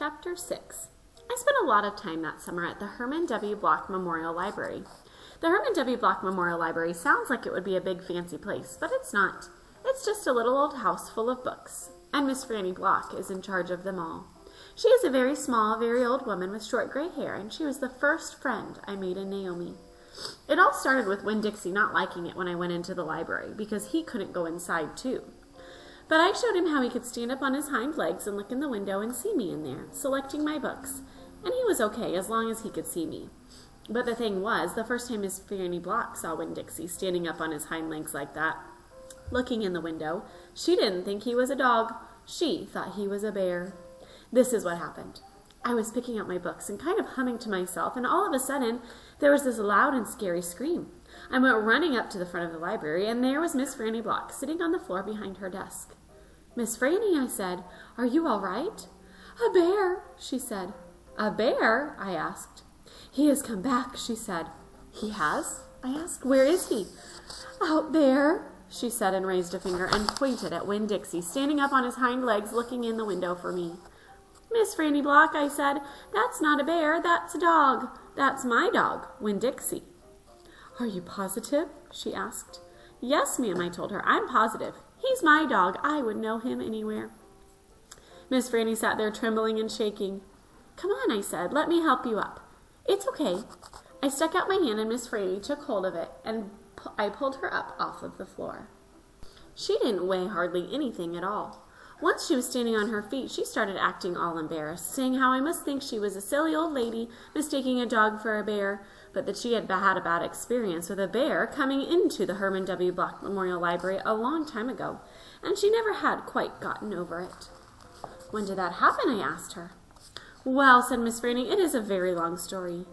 Chapter 6. I spent a lot of time that summer at the Herman W. Block Memorial Library. The Herman W. Block Memorial Library sounds like it would be a big fancy place, but it's not. It's just a little old house full of books, and Miss Franny Block is in charge of them all. She is a very small, very old woman with short gray hair, and she was the first friend I made in Naomi. It all started with Winn Dixie not liking it when I went into the library, because he couldn't go inside too. But I showed him how he could stand up on his hind legs and look in the window and see me in there, selecting my books, and he was okay as long as he could see me. But the thing was, the first time Miss Franny Block saw Winn Dixie standing up on his hind legs like that, looking in the window, she didn't think he was a dog. She thought he was a bear. This is what happened. I was picking up my books and kind of humming to myself, and all of a sudden, there was this loud and scary scream. I went running up to the front of the library, and there was Miss Franny Block sitting on the floor behind her desk. "Miss Franny," I said, "are you all right?" "A bear," she said. "A bear?" I asked. "He has come back," she said. "He has?" I asked. "Where is he?" "Out there," she said, and raised a finger and pointed at Winn Dixie, standing up on his hind legs looking in the window for me. "Miss Franny Block," I said, "that's not a bear, that's a dog. That's my dog, Winn Dixie." "Are you positive?" she asked. "Yes, ma'am," I told her. "I'm positive. He's my dog. I would know him anywhere." Miss Franny sat there trembling and shaking. "Come on," I said. "Let me help you up." "It's okay." I stuck out my hand and Miss Franny took hold of it, and I pulled her up off of the floor. She didn't weigh hardly anything at all. Once she was standing on her feet, she started acting all embarrassed, saying how I must think she was a silly old lady mistaking a dog for a bear, but that she had had a bad experience with a bear coming into the Herman W. Block Memorial Library a long time ago, and she never had quite gotten over it. "When did that happen?" I asked her. "Well," said Miss Franny, "it is a very long story."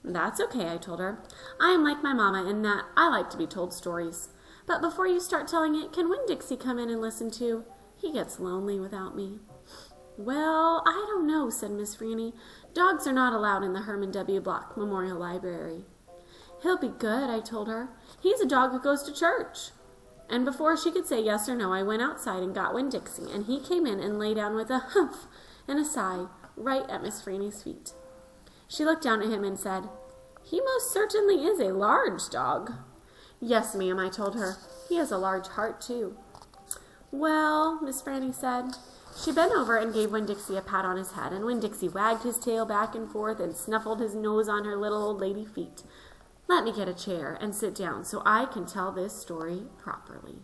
"That's okay," I told her. "I am like my mama in that I like to be told stories. But before you start telling it, can Winn Dixie come in and listen too? He gets lonely without me." "Well, I don't know," said Miss Franny. "Dogs are not allowed in the Herman W. Block Memorial Library." "He'll be good," I told her. "He's a dog who goes to church." And before she could say yes or no, I went outside and got Winn Dixie, and he came in and lay down with a humph and a sigh right at Miss Franny's feet. She looked down at him and said, "He most certainly is a large dog." "Yes, ma'am," I told her. "He has a large heart, too." "Well," Miss Franny said. She bent over and gave Winn Dixie a pat on his head, and Winn Dixie wagged his tail back and forth and snuffled his nose on her little old lady feet. "Let me get a chair and sit down so I can tell this story properly."